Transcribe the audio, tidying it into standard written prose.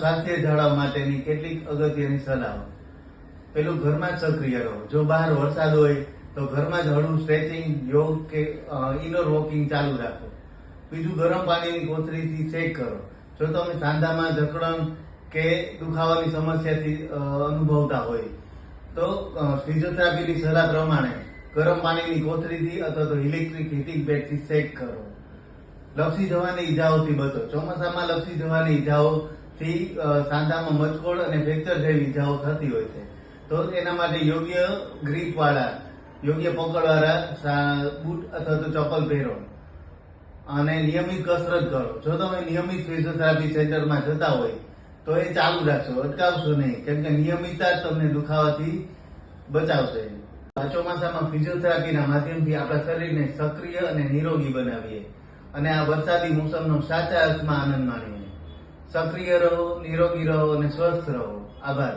સ્વાસ્થ્ય જાળવવા માટેની કેટલીક અગત્યની સલાહો. પેલું ઘરમાં જ સક્રિય રહો. જો બહાર વરસાદ હોય તો ઘરમાં જ હળવું સ્ટ્રેચિંગ, યોગ કે ઇનડોર વોકિંગ ચાલુ રાખો. બીજું, ગરમ પાણીની કોથળીથી શેક કરો. જો તમે સાંધામાં જકડન કે દુખાવાની સમસ્યાથી અનુભવતા હોય તો ફિઝિયોથેરાપીની સલાહ પ્રમાણે ગરમ પાણીની કોથળીથી અથવા તો ઇલેક્ટ્રિક હીટિંગ પેડથી શેક કરો. લપસી જવાની ઈજાઓથી બચો. ચોમાસામાં લપસી જવાની ઈજાઓથી સાંધામાં મચકોડ અને ફ્રેક્ચર જેવી ઈજાઓ થતી હોય છે. તો એના માટે યોગ્ય ગ્રીપ વાળા, યોગ્ય પકડવાળા બૂટ અથવા તો ચપ્પલ પહેરો અને નિયમિત કસરત કરો. જો તમે નિયમિત ફિઝિયોથેરાપી સેન્ટરમાં જતા હોય તો એ ચાલુ રાખશો, અટકાવશો નહીં, કેમ કે નિયમિતતા જ તમને દુખાવાથી બચાવશે. ચોમાસામાં ફિઝિયોથેરાપીના માધ્યમથી આપણા શરીરને સક્રિય અને નિરોગી બનાવીએ અને આ વરસાદી મોસમનો સાચા અર્થમાં આનંદ માણીએ. સક્રિય રહો, નિરોગી રહો અને સ્વસ્થ રહો. આભાર.